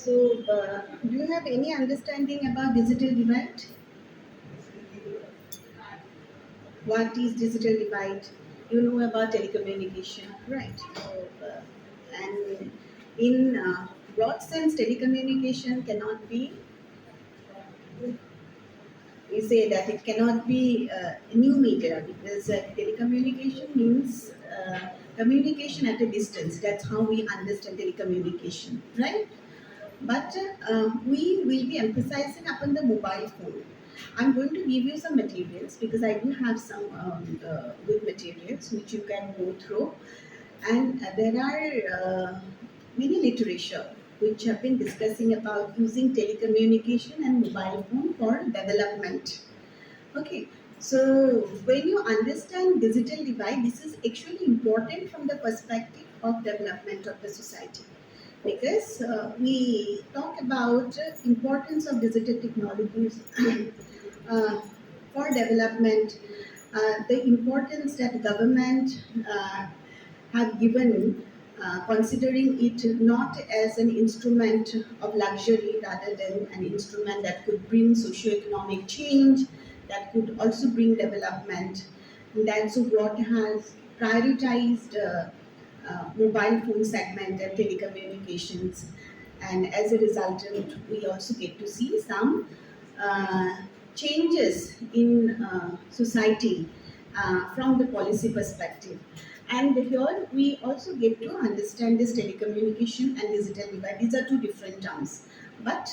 So, do you have any understanding about digital divide? What is digital divide? You know about telecommunication, right? So, and in broad sense, telecommunication cannot be. We say that it cannot be a new media because telecommunication means communication at a distance. That's how we understand telecommunication, right? But we will be emphasizing upon the mobile phone. I'm going to give you some materials because I do have some good materials which you can go through, and there are many literature which have been discussing about using telecommunication and mobile phone for development. Okay, so when you understand digital divide, this is actually important from the perspective of development of the society because we talk about importance of digital technologies uh, for development, the importance that government have given, considering it not as an instrument of luxury rather than an instrument that could bring socio-economic change, that could also bring development. And that's what has prioritized mobile phone segment and telecommunications. And as a resultant, we also get to see some uh, changes in society from the policy perspective. And here we also get to understand this telecommunication and digital divide. These are two different terms. But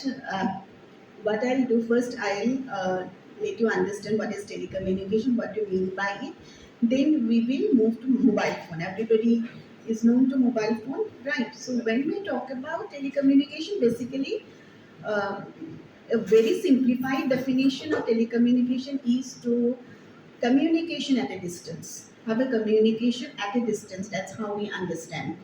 what I'll do first, I'll let you understand what is telecommunication, what you mean by it. Then we will move to mobile phone. Everybody is known to mobile phone, right? So when we talk about telecommunication, basically, uh, a very simplified definition of telecommunication is to communication at a distance. Have a communication at a distance. That's how we understand.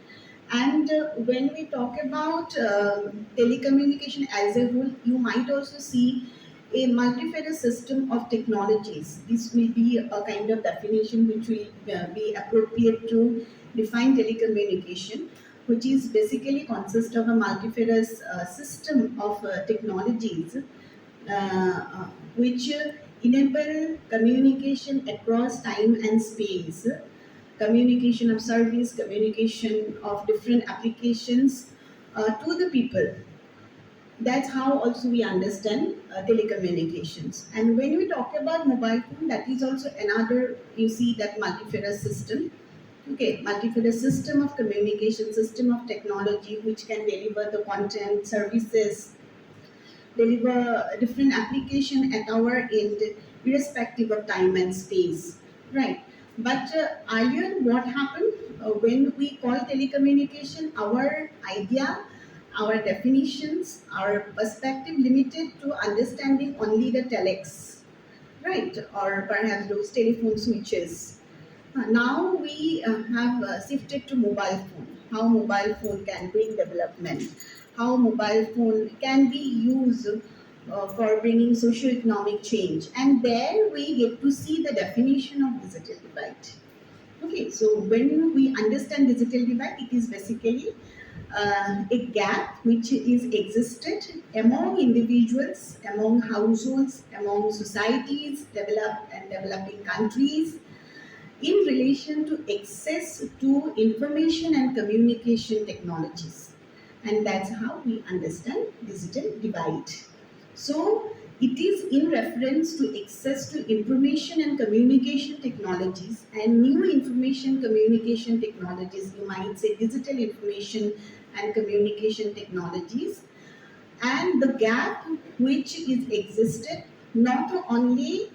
And when we talk about telecommunication as a whole, you might also see a multifaceted system of technologies. This will be a kind of definition which will be appropriate to define telecommunication, which is basically consists of a multifaceted system of technologies which enable communication across time and space, communication of service, communication of different applications to the people. That's how also we understand telecommunications. And when we talk about mobile phone, that is also another, you see that multifaceted system. Okay, multifaceted system of communication, system of technology which can deliver the content, services, deliver different application at our end irrespective of time and space, right? But earlier what happened, when we call telecommunication, our idea, our definitions, our perspective limited to understanding only the telex, right? Or perhaps those telephone switches. Now we have shifted to mobile phone. How mobile phone can bring development, how mobile phone can be used for bringing socio-economic change, and there we get to see the definition of digital divide. Okay, so when we understand digital divide, it is basically a gap which is existed among individuals, among households, among societies, developed and developing countries, in relation to access to information and communication technologies. And that's how we understand digital divide. So it is in reference to access to information and communication technologies and new information communication technologies, you might say digital information and communication technologies, and the gap which is existed not only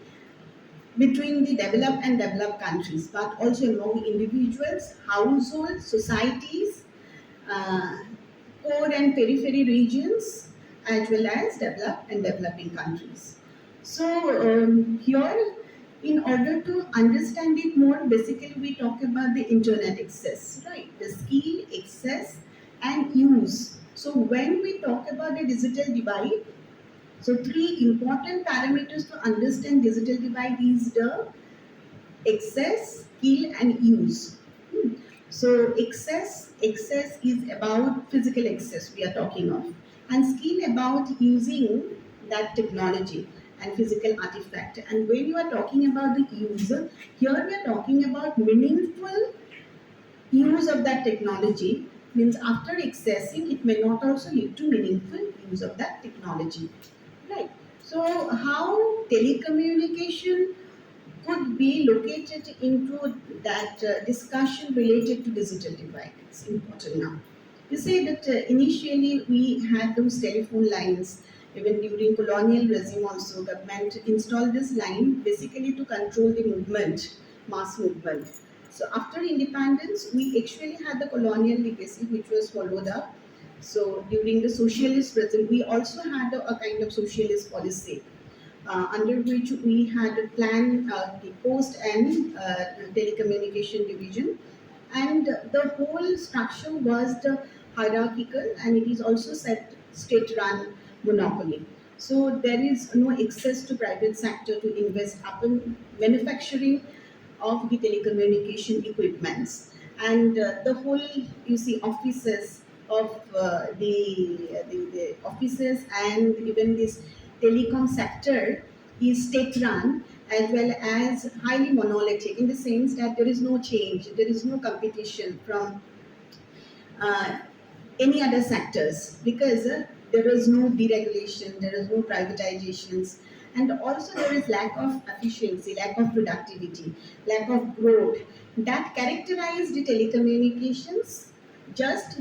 between the developed and developed countries, but also among individuals, households, societies, uh, core and periphery regions, as well as developed and developing countries. So, here, in order to understand it more, basically we talk about the internet access, right? The skill, access, and use. So, when we talk about the digital divide, so three important parameters to understand digital divide is the access, skill, and use. So access is about physical access we are talking of. and skill about using that technology and physical artifact. And when you are talking about the user, here we are talking about meaningful use of that technology, means after accessing it may not also lead to meaningful use of that technology, right? So how telecommunication could be located into that discussion related to digital divide. It's important now. You say that initially we had those telephone lines. Even during colonial regime, also government installed this line basically to control the movement, mass movement. So after independence, we actually had the colonial legacy, which was followed up. So during the socialist regime, we also had a kind of socialist policy under which we had a plan, the post and telecommunication division, and the whole structure was the hierarchical, and it is also set state run monopoly. So there is no access to private sector to invest upon manufacturing of the telecommunication equipments, and the whole, you see, offices of the offices and even this telecom sector is state run as well as highly monolithic, in the sense that there is no change, there is no competition from uh, any other sectors, because there is no deregulation, there is no privatizations, and also there is lack of efficiency, lack of productivity, lack of growth that characterized the telecommunications just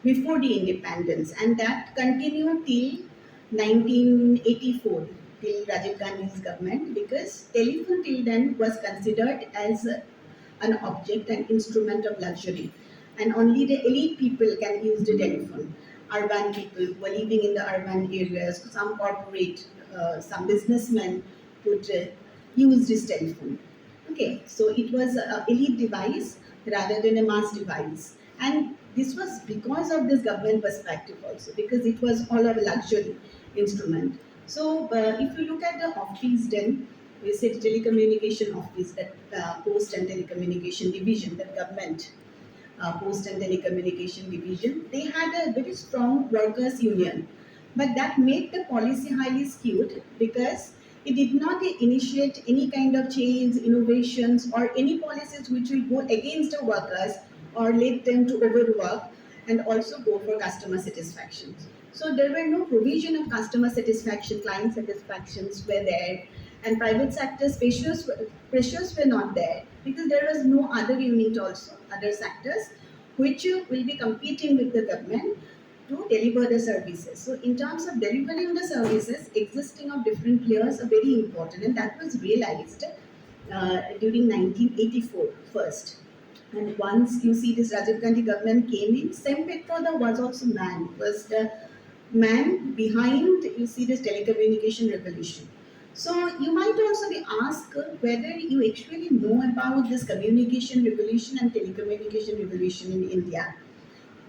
before the independence, and that continued till 1984, till Rajiv Gandhi's government, because telephone till then was considered as an object, an instrument of luxury, and only the elite people can use the telephone. Urban people who are living in the urban areas, some corporate, some businessmen would use this telephone. Okay, so it was an elite device rather than a mass device, and this was because of this government perspective also, because it was all of a luxury instrument. So if you look at the office, then we said telecommunication office, that post and telecommunication division, that government Post and Telecommunication Division, they had a very strong workers' union, but that made the policy highly skewed because it did not initiate any kind of change, innovations, or any policies which will go against the workers or lead them to overwork and also go for customer satisfaction. So there were no provision of customer satisfaction, client satisfactions were there, and private sector pressures were not there because there was no other unit also, other sectors which will be competing with the government to deliver the services. So in terms of delivering the services, existing of different players are very important, and that was realized during 1984 first. And once you see this Rajiv Gandhi government came in, Sem Petroda was also man, was the man behind, you see, this telecommunication revolution. So you might also be asked whether you actually know about this communication revolution and telecommunication revolution in India.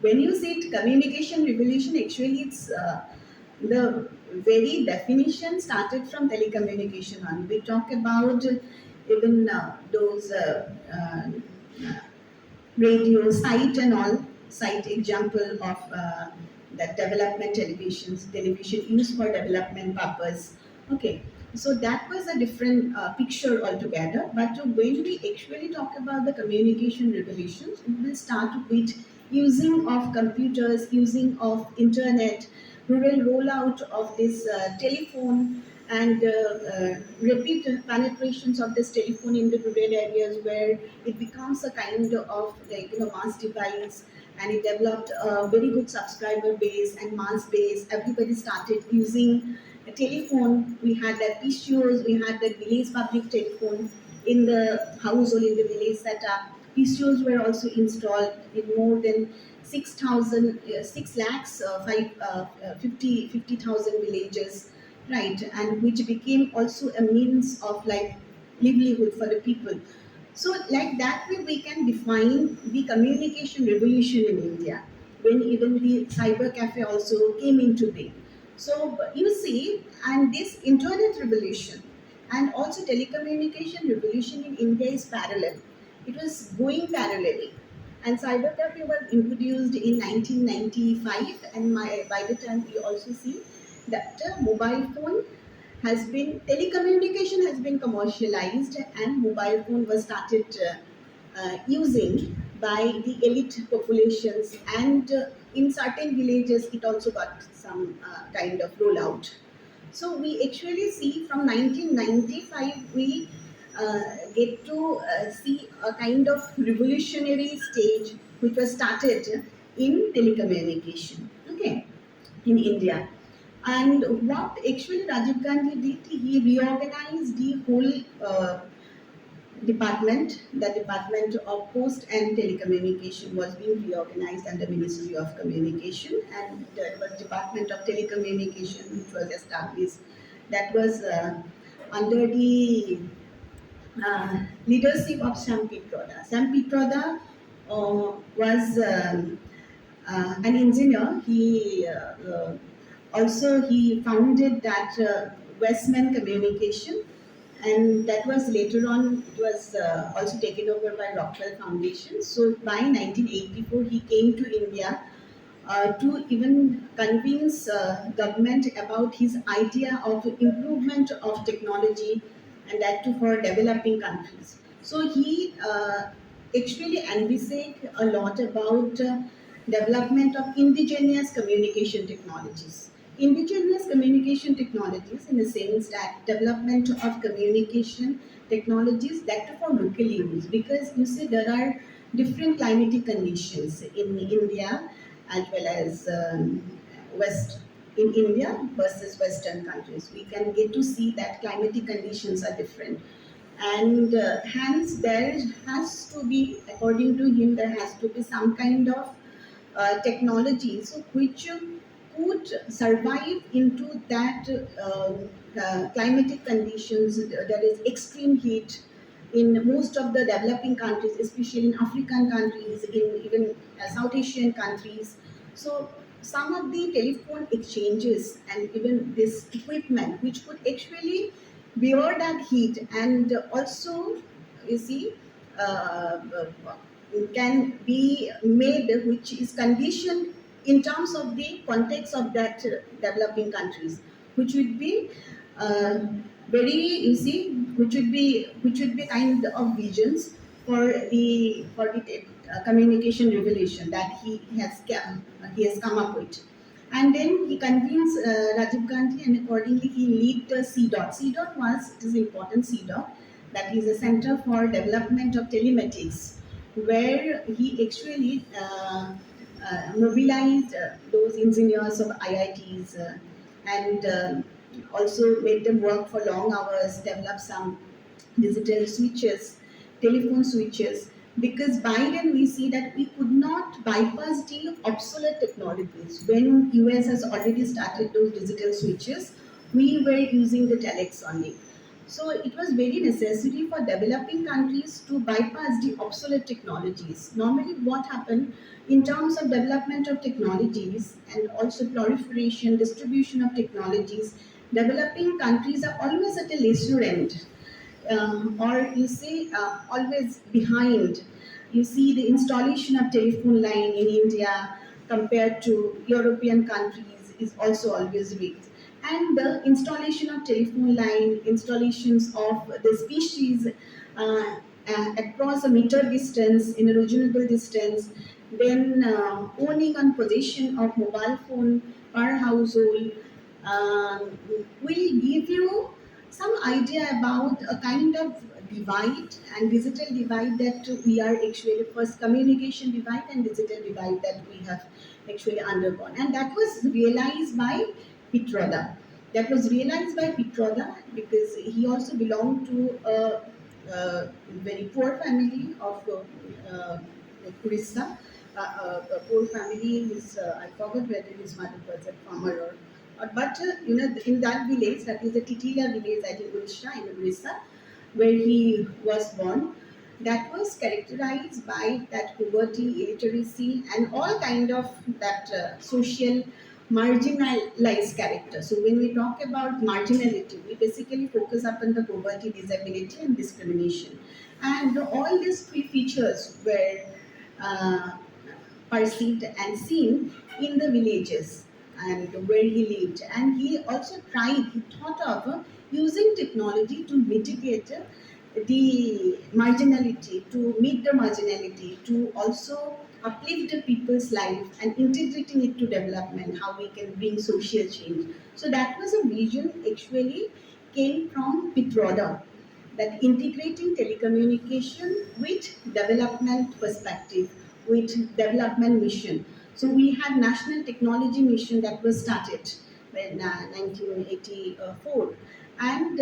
When you say communication revolution, actually it's the very definition started from telecommunication on. We talk about even those radio site and all, site example of that development television used for development purpose. Okay, so that was a different picture altogether, but when we actually talk about the communication revolutions, it will start with using of computers, using of internet, rural rollout of this telephone, and repeat penetrations of this telephone in the rural areas where it becomes a kind of, like, mass device, and it developed a very good subscriber base and mass base. Everybody started using a telephone. We had that PCOs, we had that village public telephone in the household, in the village setup. PCOs were also installed in more than 6,000, 6 lakhs, 50,000 villages, right? And which became also a means of like livelihood for the people. So, like that way, we can define the communication revolution in India when even the cyber cafe also came into being. So, you see, and this internet revolution and also telecommunication revolution in India is parallel. It was going parallelly. And cybercafe was introduced in 1995, and by the time we also see that mobile phone has been telecommunication has been commercialized, and mobile phone was started using by the elite populations, and in certain villages it also got some kind of rollout. So we actually see from 1995 we get to see a kind of revolutionary stage which was started in telecommunication. Okay, in India. And what actually Rajiv Gandhi did, he reorganized the whole department. The Department of Post and Telecommunication was being reorganized under Ministry of Communication, and there was Department of Telecommunication which was established. That was under the leadership of Sam Pitroda. Sam Pitroda was an engineer. He founded that Westman Communication, and that was later on. It was also taken over by Rockwell Foundation. So by 1984, he came to India to even convince government about his idea of improvement of technology, and that too for developing countries. So he actually envisaged a lot about development of indigenous communication technologies. Indigenous communication technologies, in the sense that development of communication technologies that too for local use, because you see there are different climatic conditions in India as well as West in India versus Western countries. We can get to see that climatic conditions are different, and hence there has to be, according to him, there has to be some kind of technologies which could survive into that climatic conditions. There is extreme heat in most of the developing countries, especially in African countries, in even South Asian countries. So some of the telephone exchanges and even this equipment which could actually bear that heat, and also you see can be made which is conditioned in terms of the context of that developing countries, which would be uh, very, you see, which would be kind of visions for the communication revolution that he has come up with. And then he convenes Rajiv Gandhi, and accordingly he lead the CDOT. CDOT was, it is important, CDOT, that is a Center for Development of Telematics, where he actually mobilized those engineers of IITs, and also made them work for long hours, develop some digital switches, telephone switches, because by then we see that we could not bypass the obsolete technologies. When US has already started those digital switches, we were using the telex only. So it was very necessary for developing countries to bypass the obsolete technologies. Normally, what happened in terms of development of technologies and also proliferation, distribution of technologies, developing countries are always at a lesser end, or you see always behind. You see the installation of telephone line in India compared to European countries is also always weak. And the installation of telephone line, installations of the species across a meter distance, in a reasonable distance, then owning and possession of mobile phone per household um, will give you some idea about a kind of divide and digital divide that we are actually, first communication divide and digital divide that we have actually undergone, and that was realized by Pitroda. That was realized by Pitroda because he also belonged to a very poor family of Orissa. A poor family. I forgot whether his mother was a farmer or in that village, that is the Titila village, I think in Orissa, where he was born, that was characterized by that poverty, illiteracy, and all kind of that social marginalized character. So when we talk about marginality, we basically focus upon the poverty, disability, and discrimination, and all these three features were uh, perceived and seen in the villages and where he lived. And he also he thought of using technology to mitigate the marginality, to meet the marginality, to also uplift the people's life and integrating it to development, how we can bring social change. So that was a vision actually came from Pitroda, that integrating telecommunication with development perspective, with development mission. So we had national technology mission that was started in 1984, and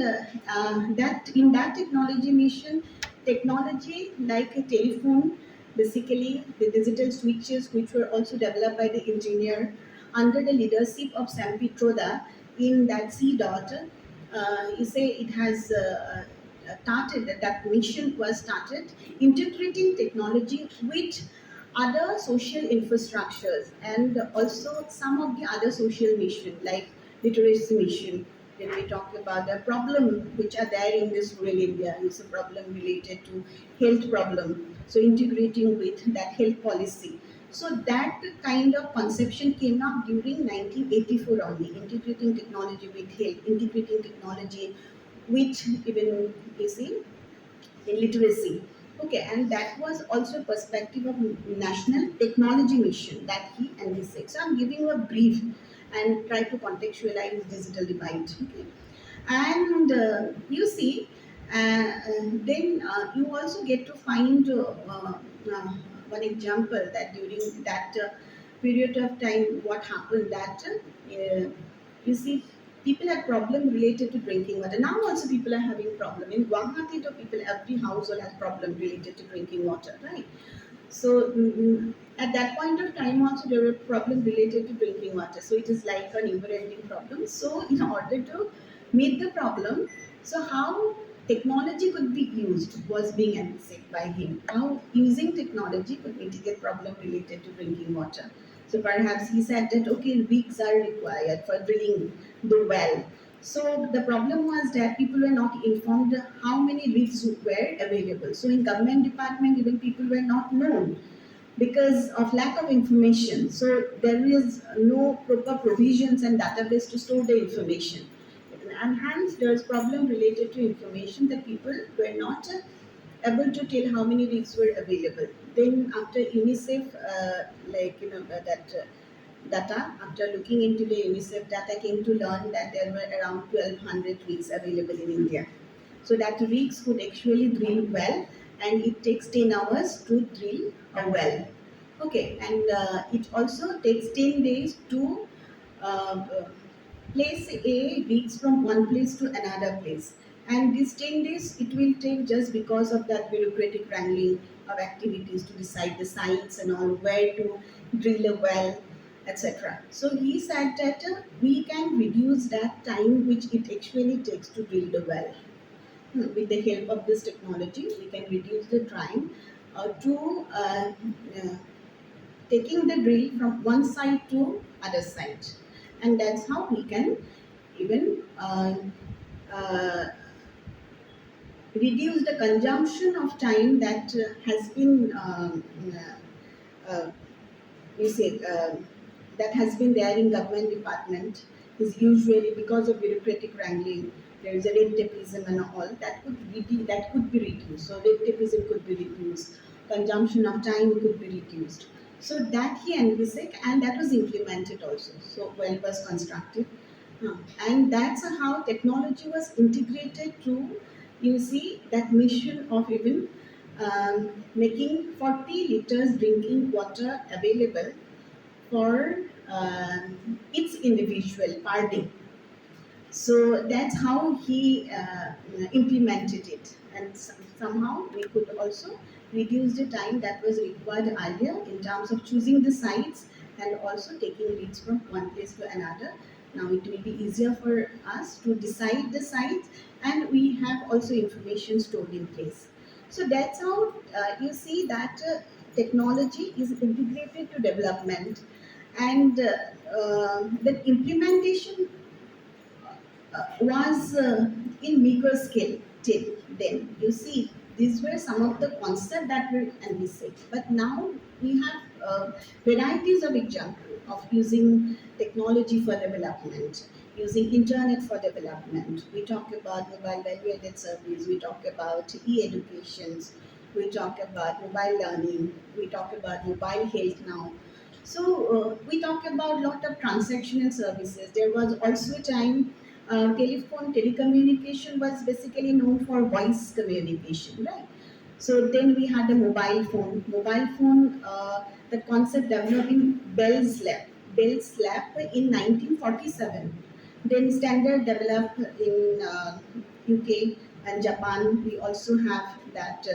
that in that technology mission, technology like a telephone, basically the digital switches which were also developed by the engineer under the leadership of Sam Pitroda in that C dot. You say it has started, that mission was started integrating technology with other social infrastructures and also some of the other social mission like literacy mission. When we talk about the problem which are there in this rural India, it's a problem related to health problem. So integrating with that health policy. So that kind of conception came up during 1984 only, integrating technology with health, integrating technology with even you see in literacy. Okay, and that was also a perspective of national technology mission that he envisaged. So I'm giving you a brief and try to contextualize digital divide. Okay, and you see, then you also get to find one example that during that period of time, what happened that you see people had problem related to drinking water. Now also people are having problem in Guwahati. To people, every household has problem related to drinking water, right? So at that point of time also there were problems related to drinking water. So it is like a never-ending problem. So in order to meet the problem, so how technology could be used was being envisaged by him. How using technology could mitigate problem related to drinking water. So perhaps he said that okay, rigs are required for drilling the well. So the problem was that people were not informed how many rigs were available. So in government department, even people were not known because of lack of information. So there is no proper provisions and database to store the information. And hence there is problem related to information that people were not able to tell how many rigs were available. Then after UNICEF, that data, after looking into the UNICEF data, came to learn that there were around 1200 rigs available in India. So that rigs could actually drill well, and it takes 10 hours to drill a well. Okay, and it also takes 10 days to uh, place a rigs from one place to another place. And these 10 days it will take just because of that bureaucratic wrangling of activities to decide the sites and all, where to drill a well, etc. So he said that we can reduce that time which it actually takes to drill the well. With the help of this technology, we can reduce the time to taking the drill from one side to other side, and that's how we can even uh, reduce the consumption of time that has been uh, we say that has been there in government department is usually because of bureaucratic wrangling. There is a red tapeism and all that could be reduced. So red tapeism could be reduced, consumption of time could be reduced. So that he envisaged, and that was implemented also. So well was constructed. And that's how technology was integrated to, you see, that mission of even making 40 liters drinking water available for each individual per day. So that's how he implemented it, and somehow we could also reduce the time that was required earlier in terms of choosing the sites and also taking leads from one place to another. Now it will be easier for us to decide the sites, and we have also information stored in place. So that's how you see that technology is integrated to development, and the implementation was in micro scale till then. You see, These were some of the concepts that were envisaged. But now we have varieties of examples of using technology for development, using internet for development. We talk about mobile value-added service. We talk about e-educations. We talk about mobile learning. We talk about mobile health now. So we talk about lot of transactional services. There was also a time telecommunication was basically known for voice communication, right? So then we had the mobile phone. Mobile phone, the concept developed in Bell's Lab in 1947. Then standard developed in UK and Japan. We also have that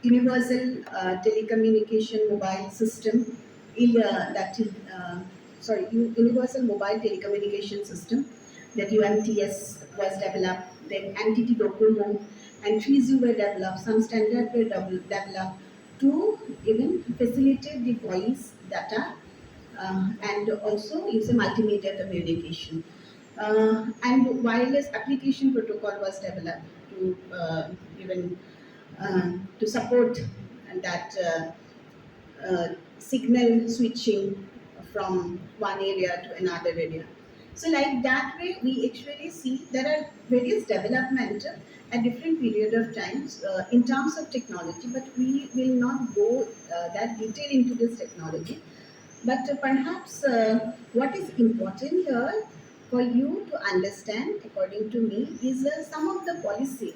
universal telecommunication mobile system, that is, universal mobile telecommunication system, that UMTS was developed. Then NTT Docomo and 3G were developed. Some standards were developed to even facilitate the voice data and also use a multimedia communication. And wireless application protocol was developed to even to support that signal switching from one area to another area. So, like that way, we actually see there are various development at different period of times in terms of technology, but we will not go that detail into this technology. But perhaps what is important here for you to understand, according to me, is some of the policy,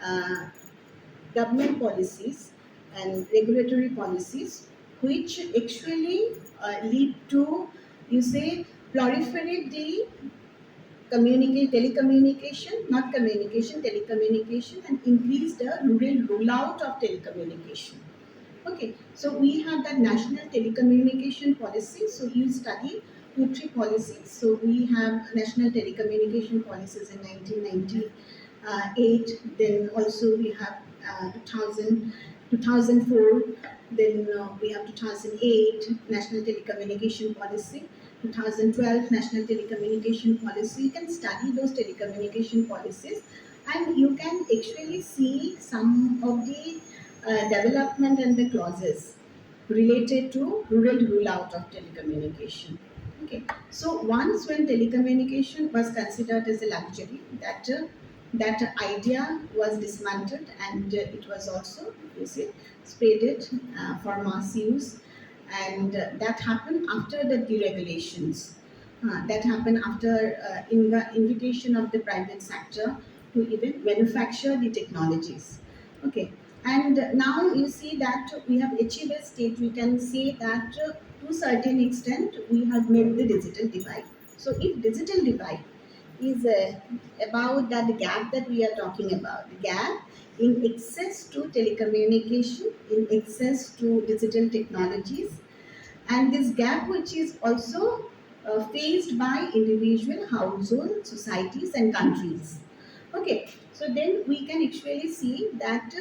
uh, government policies and regulatory policies, which actually lead to, you say, proliferate the telecommunication, not communication, telecommunication, and increase the rural rollout of telecommunication. Okay, so we have that national telecommunication policy. So you study two, three policies. So we have national telecommunication policies in 1998. Then also we have 2000, 2004. Then we have 2008 national telecommunication policy. 2012 national telecommunication policy. You can study those telecommunication policies, and you can actually see some of the development and the clauses related to rural rollout of telecommunication. Okay, so once when telecommunication was considered as a luxury, that idea was dismantled, and it was also, you see, spreaded for mass use, and that happened after the deregulations. That happened after invitation of the private sector to even manufacture the technologies. Okay, and now you see that we have achieved a state. We can say that to certain extent we have made the digital divide. So if digital divide is about that gap that we are talking about, the gap in access to telecommunication, in access to digital technologies, and this gap which is also faced by individual households, societies, and countries. Okay, so then we can actually see that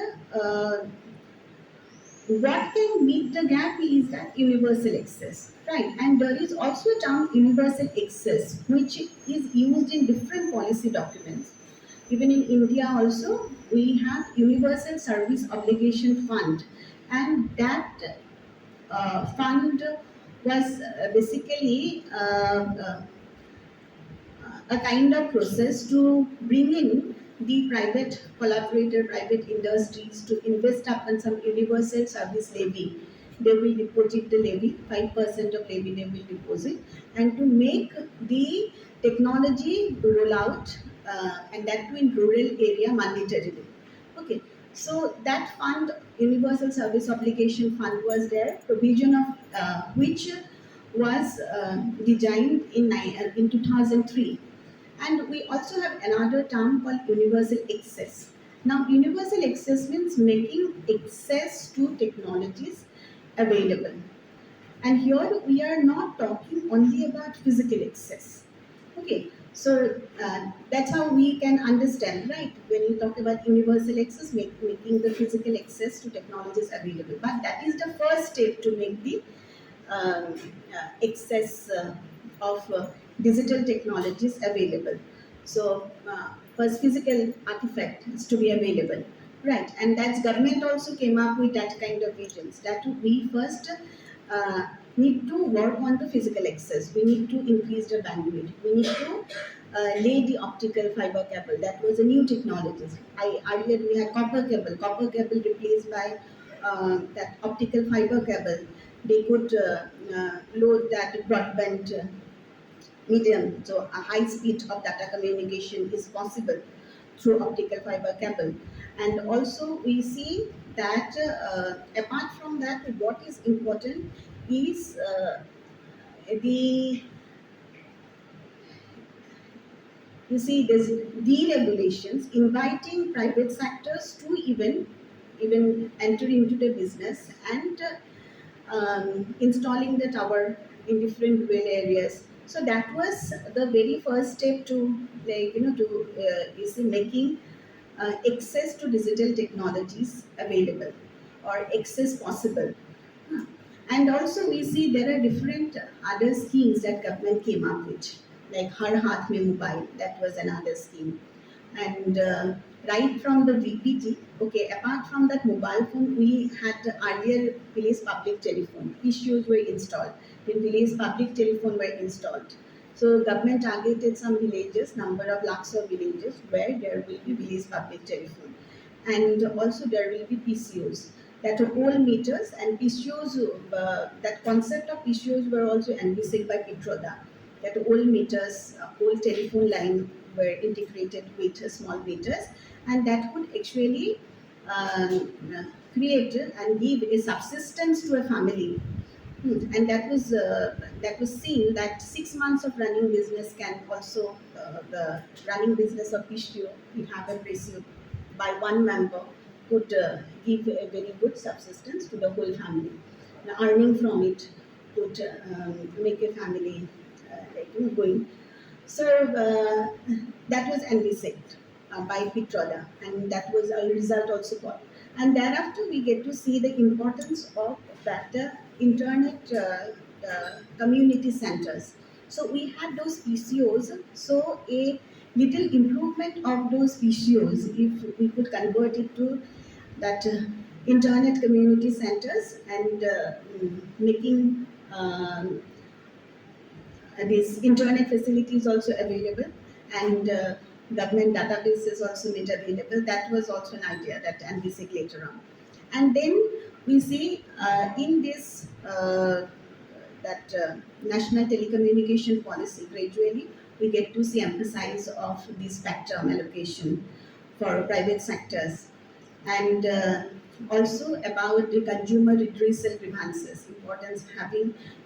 what can meet the gap is that universal access, right? And there is also a term universal access, which is used in different policy documents. Even in India, also we have Universal Service Obligation Fund, and that fund was basically a kind of process to bring in the private collaborator, private industries to invest upon some universal service levy. They will deposit the levy, 5% of levy they will deposit, and to make the technology roll out, and that too in rural area mandatorily. Okay, so that fund, Universal Service Obligation Fund, was there, provision of which was designed in 2003. And we also have another term called universal access. Now, universal access means making access to technologies available. And here we are not talking only about physical access. Okay, so that's how we can understand, right? When you talk about universal access, making the physical access to technologies available. But that is the first step to make the access of digital technologies available. So first physical artifact is to be available, right? And that's government also came up with that kind of visions that we first need to work on the physical access. We need to increase the bandwidth. We need to lay the optical fiber cable. That was a new technology. Earlier we had copper cable. Copper cable replaced by that optical fiber cable. They could load that broadband medium. So a high speed of data communication is possible through optical fiber cable. And also we see that apart from that, what is important is the you see there's deregulations inviting private sectors to even enter into the business and installing the tower in different rural areas. So that was the very first step to to you see making access to digital technologies available or access possible. And also we see there are different other schemes that government came up with, like Har Hath Mein Mobile, that was another scheme. And right from the VPT, okay, apart from that mobile phone, we had earlier village public telephone. Issues were installed. When village public telephone were installed. So government targeted some villages, number of lakhs of villages where there will be village public telephone. And also there will be PCOs that are old meters and PCOs, that concept of PCOs were also envisaged by Petroda, that old meters, old telephone line were integrated with small meters, and that could actually create and give a subsistence to a family. And that was seen that 6 months of running business can also the running business of PCO, inhabit ratio by one member could give a very good subsistence to the whole family. Now, earning from it could make a family going. So that was envisaged by Pitroda, and that was a result also got. And thereafter, we get to see the importance of that internet community centers. So we had those PCOs. So a little improvement of those PCOs, if we could convert it to that internet community centers and making these internet facilities also available, and government databases also made available. That was also an idea that NBC later on. And then we see in this that national telecommunication policy, gradually we get to see emphasis of the spectrum allocation for private sectors, and also about the consumer redressal grievances,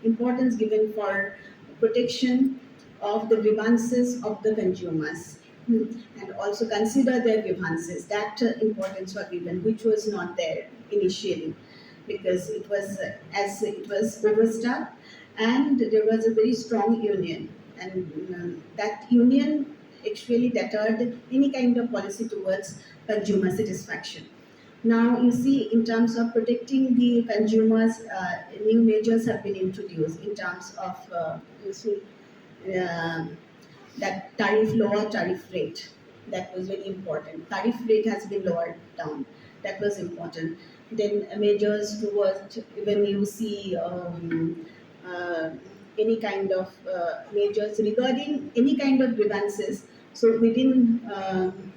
importance given for protection of the grievances of the consumers. And also consider their grievances. That importance was given, which was not there initially, because it was as it was overstaffed, and there was a very strong union, and that union actually deterred any kind of policy towards consumer satisfaction. Now, you see, in terms of protecting the consumers, new measures have been introduced in terms of, you see, uh, that tariff, lower tariff rate. That was very important. Tariff rate has been lowered down. That was important. Then measures towards when you see uh, any kind of measures regarding any kind of grievances. So within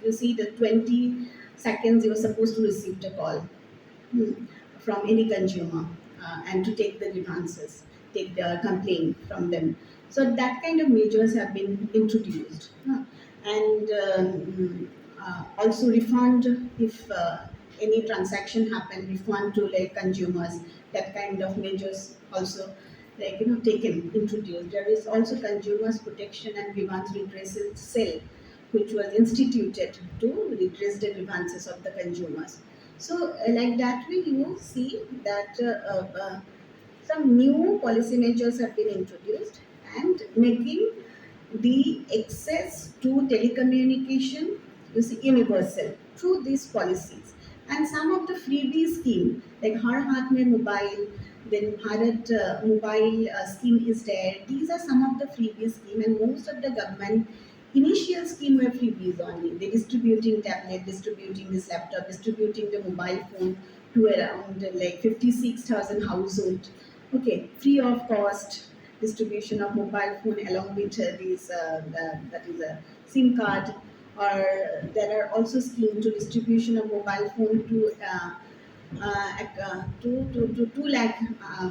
you see the 20 seconds you're supposed to receive the call from any consumer and to take the grievances, take the complaint from them. So that kind of measures have been introduced. And also refund if any transaction happen, refund to like consumers. That kind of measures also taken, introduced. There is also consumers protection and grievance redressal cell which was instituted to redress the grievances of the consumers. So, like that way, you see that some new policy measures have been introduced and making the access to telecommunication, you see, universal through these policies. And some of the freebie scheme like Har Hath Mein Mobile, then Bharat Mobile scheme is there. These are some of the freebie scheme, and most of the government initial scheme were freebies only. They distributing tablet, distributing this laptop, distributing the mobile phone to around like 56,000 household. Okay, free of cost distribution of mobile phone along with that is a SIM card. Or there are also schemes to distribution of mobile phone to 2 lakh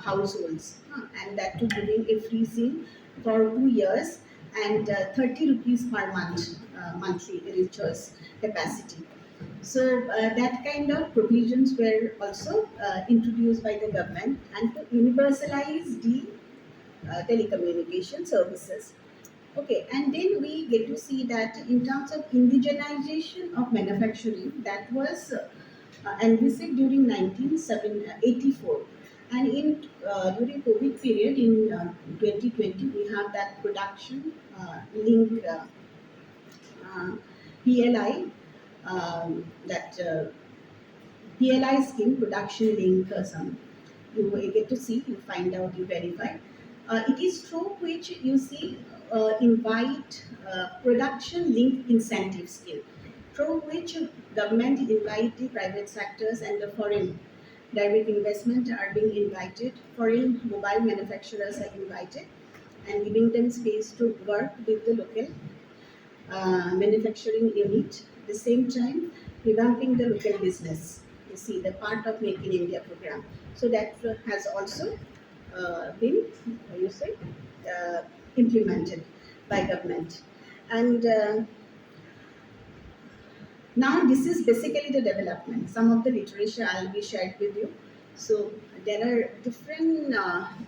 households, and that to giving a free SIM for 2 years and 30 rupees per month, monthly recharge capacity. So that kind of provisions were also introduced by the government and to universalize the telecommunication services. Okay, and then we get to see that in terms of indigenization of manufacturing, that was envisaged during 1984. And in during COVID period in 2020, we have that production link uh, PLI, that PLI scheme, production link, some you will get to see, you find out, you verify. It is through which you see invite production linked incentive scheme, through which government invite the private sectors and the foreign direct investment are being invited, foreign mobile manufacturers are invited, and giving them space to work with the local manufacturing unit. At the same time, revamping the local business. You see, the part of Make in India program. So that has also been, you say, implemented by government. And now this is basically the development. Some of the literature I'll be shared with you. So there are different,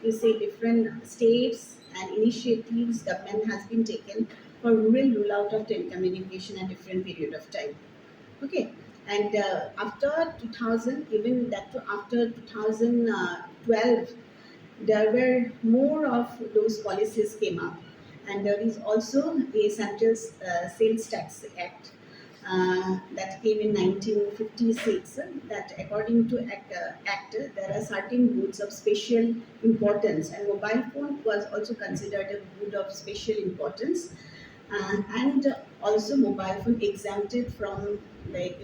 you say, different states and initiatives government has been taken for rural rollout of telecommunication at different period of time. Okay, and after 2000, even that to after 2012, there were more of those policies came up, and there is also a central sales tax act that came in 1956, that according to act there are certain goods of special importance, and mobile phone was also considered a good of special importance, and also mobile phone exempted from, like,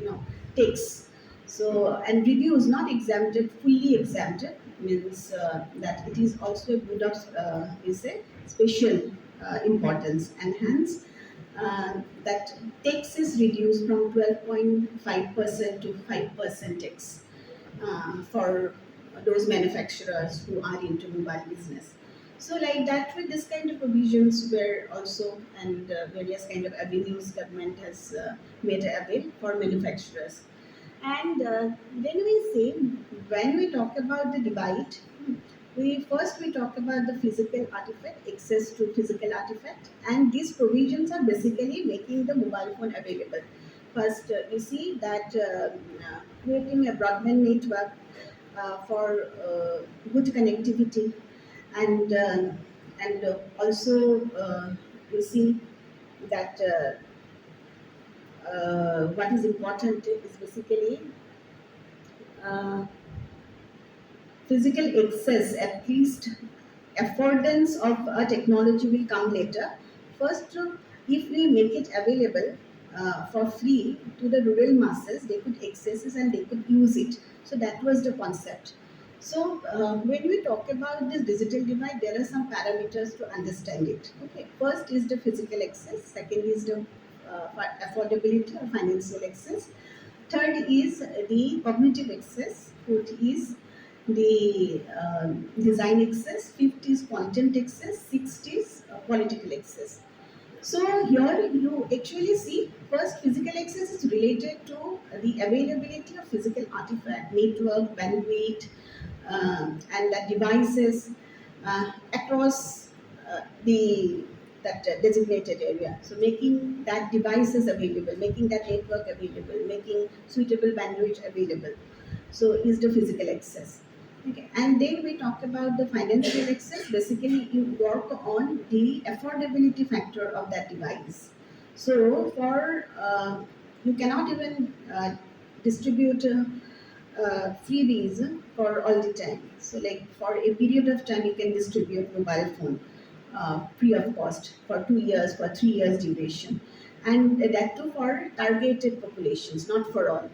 tax. So, and reviews not exempted, fully exempted, means that it is also a good of, you say, special importance, and hence that tax is reduced from 12.5% to 5% tax for those manufacturers who are into mobile business. So like that, with this kind of provisions were also, and various kind of avenues government has made avail for manufacturers. And then we say, when we talk about the divide, we talk about the physical artifact, access to physical artifact, and these provisions are basically making the mobile phone available. First, you see that creating a broadband network for good connectivity, and also you see that what is important is basically uh, physical access, at least affordance of a technology will come later. First, if we make it available for free to the rural masses, they could access it and they could use it. So that was the concept. So when we talk about this digital divide, there are some parameters to understand it. Okay, first is the physical access. Second is the affordability or financial access. Third is the cognitive access. Fourth is the design access. Fifth is content access. Sixth is political access. So here you actually see, first physical access is related to the availability of physical artifact, network, bandwidth, and the devices across the that designated area. So making that devices available, making that network available, making suitable bandwidth available. So is the physical access. Okay, and then we talk about the financial access. Basically, you work on the affordability factor of that device. So for you cannot even distribute freebies for all the time. So like for a period of time, you can distribute mobile phone. free of cost for 2 years, for 3 years duration, and that too for targeted populations, not for all.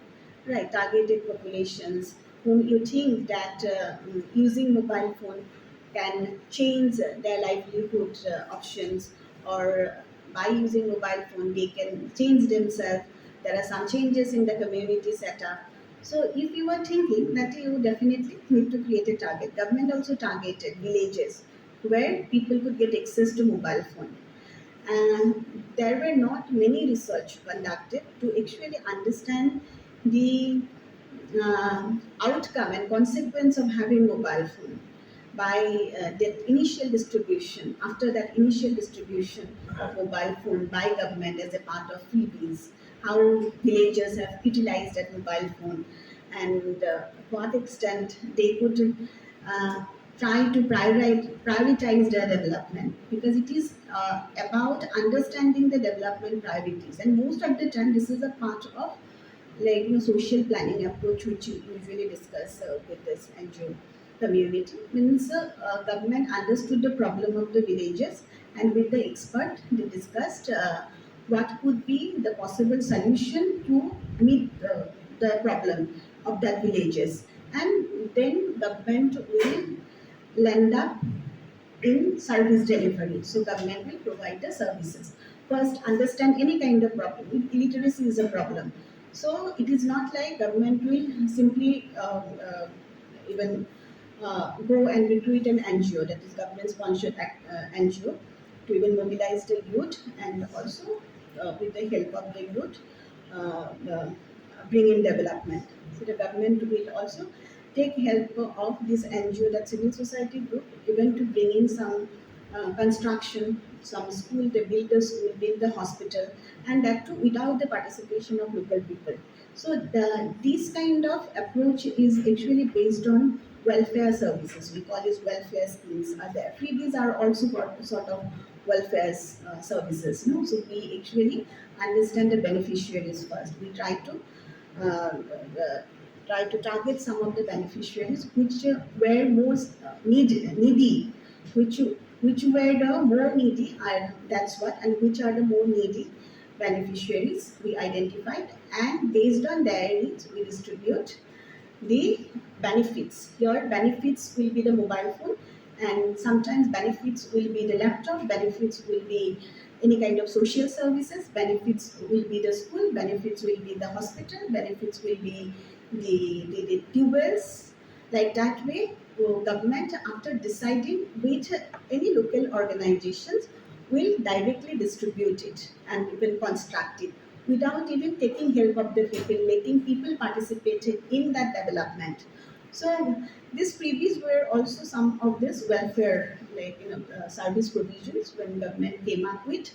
Right, targeted populations whom you think that using mobile phone can change their livelihood options, or by using mobile phone they can change themselves. There are some changes in the community setup. So if you are thinking that, you definitely need to create a target. Government also targeted villages where people could get access to mobile phone. And there were not many research conducted to actually understand the outcome and consequence of having mobile phone by that initial distribution. After that initial distribution of mobile phone by government as a part of freebies, how villagers have utilized that mobile phone, and what extent they could try to prioritize their development, because it is about understanding the development priorities. And most of the time this is a part of, like, social planning approach which you usually discuss with this NGO community. Means government understood the problem of the villages, and with the expert they discussed what could be the possible solution to meet the problem of that villages, and then government will lend up in service delivery. So government will provide the services. First, understand any kind of problem. Illiteracy is a problem. So it is not like government will simply even go and recruit an NGO, that is government sponsored NGO, to even mobilize the youth, and also with the help of the youth bring in development. So the government will also take help of this NGO, that civil society group, even to bring in some construction, some school. They build the school, build the hospital, and that too without the participation of local people. So this kind of approach is actually based on welfare services. We call this welfare schemes. Are there? Freebies are also sort of welfare services. No, so we actually understand the beneficiaries first. We try to target some of the beneficiaries which were most needy, which which were the more needy, and that's what, and which are the more needy beneficiaries we identified, and based on their needs we distribute the benefits. Your benefits will be the mobile phone, and sometimes benefits will be the laptop, benefits will be any kind of social services, benefits will be the school, benefits will be the hospital, benefits will be the tubers. Like that way, government, after deciding which any local organizations will directly distribute it and will construct it without even taking help of the people, letting people participate in that development. So these freebies were also some of this welfare, like, service provisions when government came up with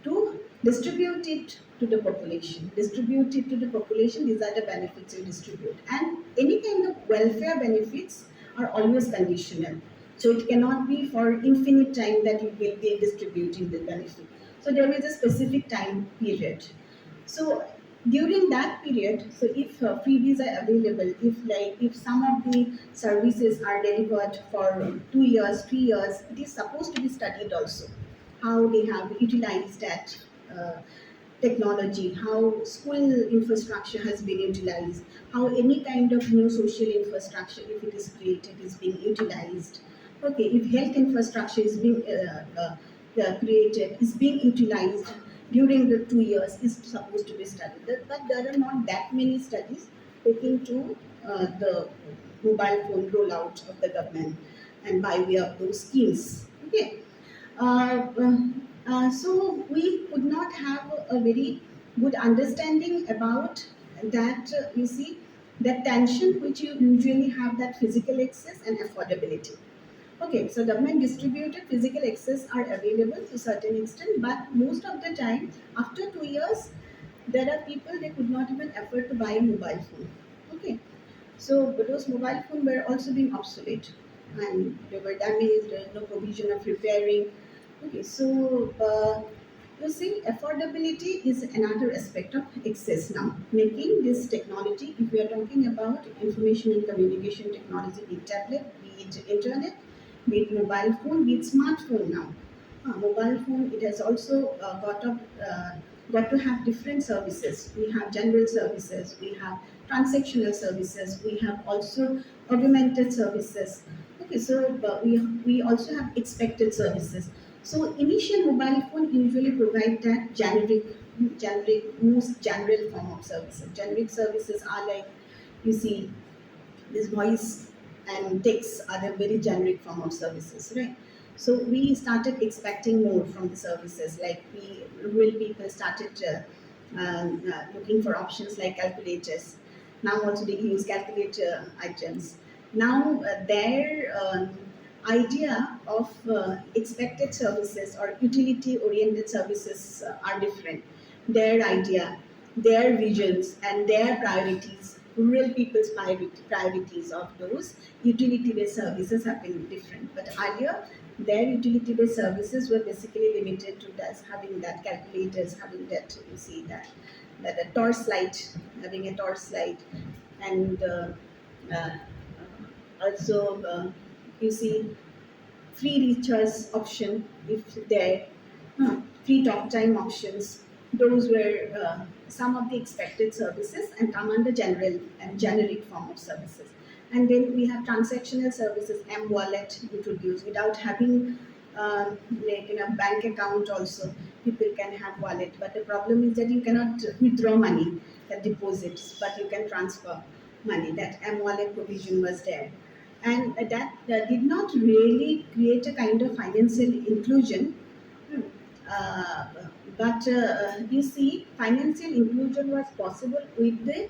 to distribute it to the population. Distribute it to the population. These are the benefits you distribute, and any kind of welfare benefits are always conditional. So it cannot be for infinite time that you will be distributing the benefit. So there is a specific time period. So during that period, so if freebies are available, if some of the services are delivered for 2 years, 3 years, it is supposed to be studied also how they have utilized that technology, how school infrastructure has been utilized, how any kind of new social infrastructure, if it is created, is being utilized. Okay, if health infrastructure is being created, is being utilized during the 2 years, is supposed to be studied. But there are not that many studies taking to the mobile phone rollout of the government and by way of those schemes. Okay. So we could not have a very good understanding about that. You see, that tension which you usually have, that physical access and affordability. Okay, so government distributed physical access are available to certain extent, but most of the time, after 2 years, there are people they could not even afford to buy a mobile phone. Okay, so but those mobile phones were also being obsolete, and they were damaged. There was no provision of repairing. Okay, so you see, affordability is another aspect of access now. Making this technology, if we are talking about information and communication technology, be it tablet, be it internet, be it mobile phone, be it smartphone now. Mobile phone, it has also got to have different services. We have general services, we have transactional services, we have also augmented services. Okay, so we also have expected services. So initial mobile phone usually provide that most general form of services. Generic services are like, you see, this voice and text are the very generic form of services, right? So we started expecting more from the services. Like we rural people started looking for options like calculators. Now also they use calculator items. Now their idea of expected services or utility oriented services are different. Their idea, their visions and their priorities, rural people's priorities of those utility based services have been different. But earlier their utility based services were basically limited to just having that calculators, having that, you see, that a torch light, having a torch light, and uh, also you see free recharge option if there, free talk time options. Those were some of the expected services and come under general and generic form of services. And then we have transactional services, M wallet introduced without having like in a bank account also people can have wallet, but the problem is that you cannot withdraw money, that deposits, but you can transfer money. That M wallet provision was there, and that did not really create a kind of financial inclusion. Hmm. But you see, financial inclusion was possible with the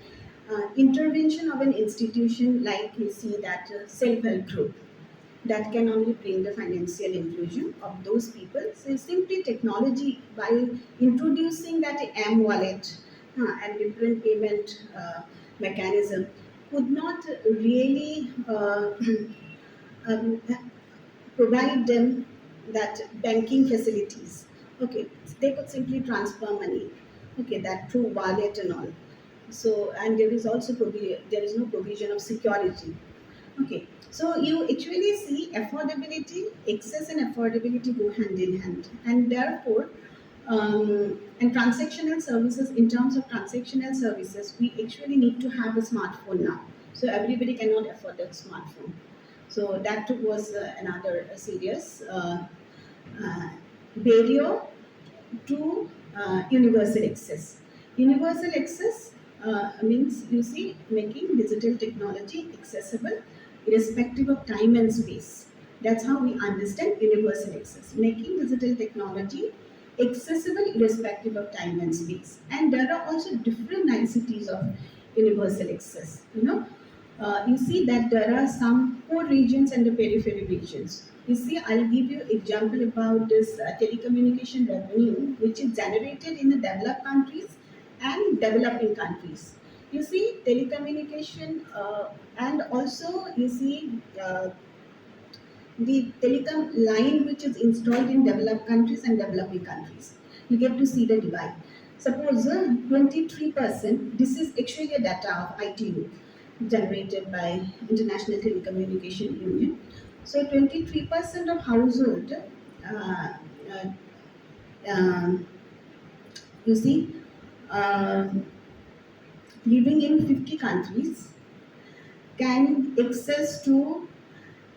intervention of an institution like, you see, that self-help group that can only bring the financial inclusion of those people. So simply technology, by introducing that M wallet and different payment mechanism, could not really um, provide them that banking facilities. Okay, they could simply transfer money. Okay, that through wallet and all. So, and there is also there is no provision of security. Okay, so you actually see affordability, access and affordability go hand in hand, and therefore, and transactional services. In terms of transactional services, we actually need to have a smartphone now. So everybody cannot afford a smartphone. So that was another serious uh, barrier to universal access. Universal access means, you see, making digital technology accessible irrespective of time and space. That's how we understand universal access. Making digital technology accessible irrespective of time and space. And there are also different niceties of universal access. You see that there are some core regions and the periphery regions. You see, I'll give you example about this telecommunication revenue, which is generated in the developed countries and developing countries. You see, telecommunication and also you see the telecom line which is installed in developed countries and developing countries. You get to see the divide. Suppose 23%, this is actually a data of ITU generated by International Telecommunication Union. So 23% of household, uh, um, you see, uh, living in 50 countries can access to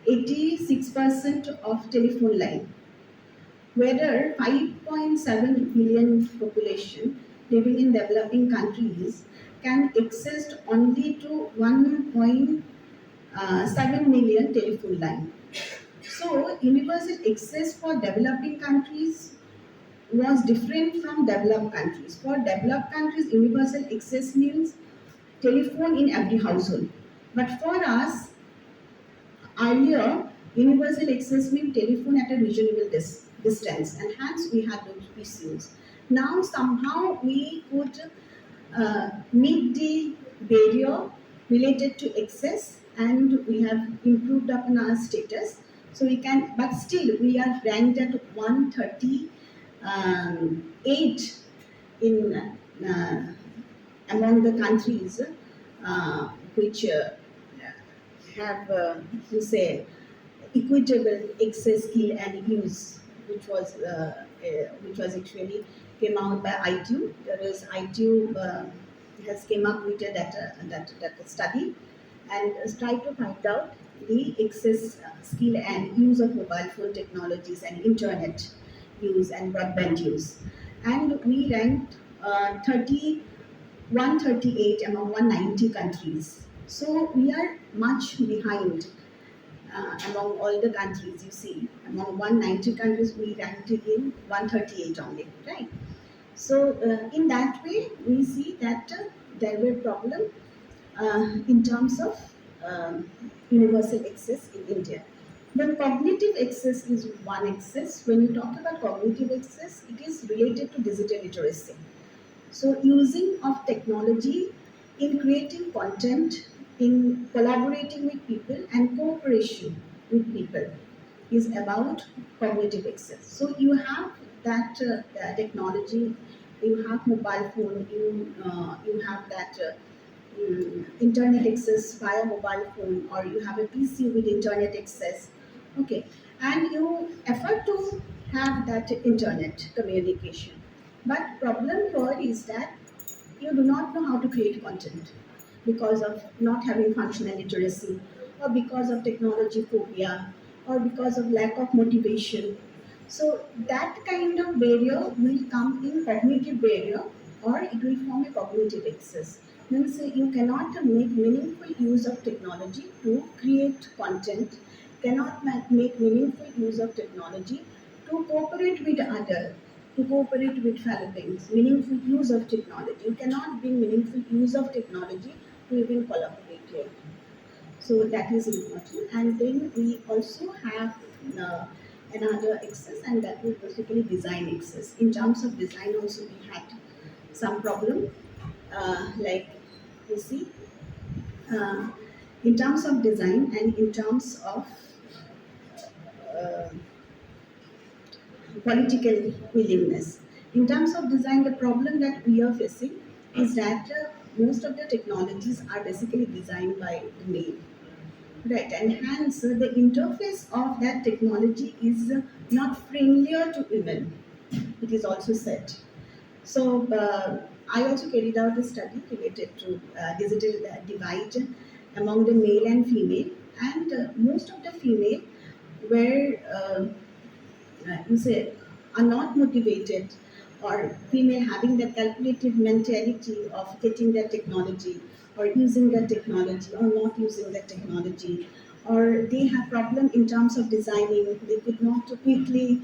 86% of telephone line, whether 5.7 billion population living in developing countries can access only to 1.7 million telephone line. So universal access for developing countries was different from developed countries. For developed countries, universal access means telephone in every household. But for us, earlier, universal access meant telephone at a reasonable distance, and hence we had those issues. Now, somehow, we could meet the barrier related to access, and we have improved upon our status. So we can, but still, we are ranked at 138 in among the countries which have, you say, equitable access, skill, and use which was actually came out by ITU. There is ITU has came up with a data study and try to find out the excess skill and use of mobile phone technologies and internet use and broadband use. And we ranked 138 among 190 countries. So we are much behind among all the countries you see. Among 190 countries, we ranked in 138 only, right? So in that way, we see that there were problems in terms of universal access in India. The cognitive access is one access. When you talk about cognitive access, it is related to digital literacy. So, using of technology in creating content, in collaborating with people, and cooperation with people is about cognitive access. So, you have that technology, you have mobile phone, you have that internet access via mobile phone, or you have a PC with internet access. Okay, and you effort to have that internet communication. But problem here is that you do not know how to create content because of not having functional literacy, or because of technology phobia, or because of lack of motivation. So that kind of barrier will come in cognitive barrier, or it will form a cognitive excess. Means you cannot make meaningful use of technology to create content, cannot make meaningful use of technology to cooperate with other, to cooperate with fellow beings, meaningful use of technology. You cannot bring meaningful use of technology to even collaborate here. So that is important. And then we also have uh, another access, and that is basically design access. In terms of design, also we had some problem, like you see, uh, in terms of design and in terms of uh, political willingness. In terms of design, the problem that we are facing is that most of the technologies are basically designed by the male. Right, and hence the interface of that technology is not friendlier to women. It is also said. So I also carried out a study related to digital divide among the male and female, and most of the female were you say are not motivated, or female having that calculative mentality of getting that technology, or using that technology, or not using that technology, or they have problem in terms of designing. They could not quickly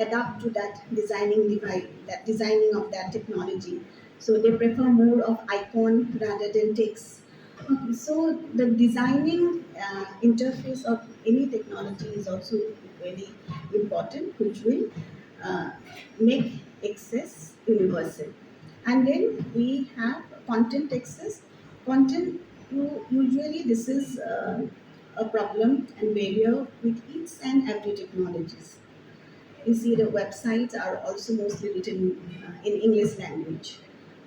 adapt to that designing device, that designing of that technology. So they prefer more of icon rather than text. Okay, so the designing interface of any technology is also very important, which will uh, make access universal. And then we have content access. Content, usually this is a problem and barrier with each and every technologies. You see, the websites are also mostly written in English language.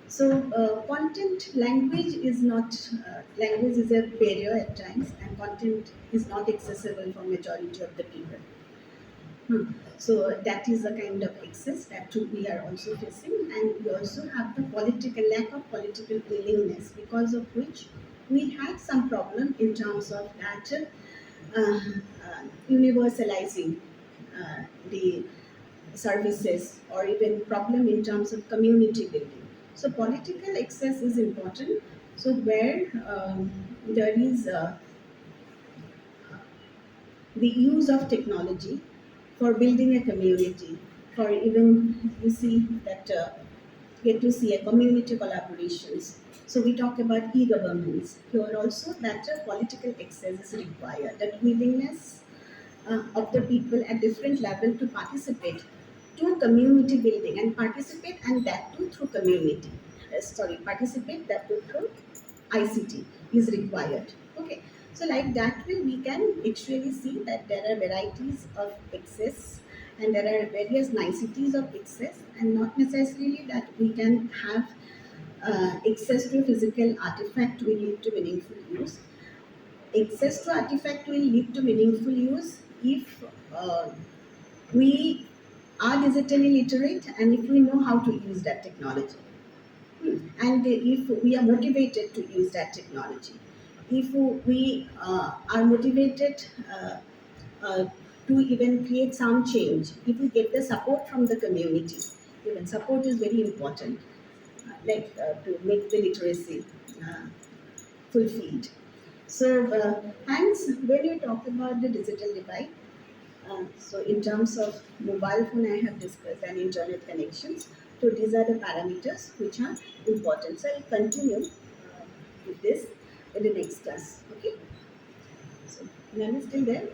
So content language is not language is a barrier at times, and content is not accessible for majority of the people. So that is a kind of excess that we are also facing, and we also have the political lack of political willingness, because of which we had some problem in terms of that universalizing the services, or even problem in terms of community building. So political access is important. So where there is the use of technology for building a community, for even you see that get to see a community collaborations. So we talk about e-governments. Here also that political access is required, that willingness of the people at different level to participate to community building, and participate, and that too through community. Participate that too through ICT is required. Okay, so like that way we can actually see that there are varieties of access, and there are various niceties of access, and not necessarily that we can have access to physical artifact will lead to meaningful use. Access to artifact will lead to meaningful use if we are digitally literate and if we know how to use that technology. And if we are motivated to use that technology, if we are motivated uh, to even create some change, if we get the support from the community, even support is very important, to make the literacy uh, fulfilled. So, thanks. When you talk about the digital divide, so in terms of mobile phone, I have discussed and internet connections. So these are the parameters which are important. So I'll continue with this in the next class. Okay. So, Nana still there?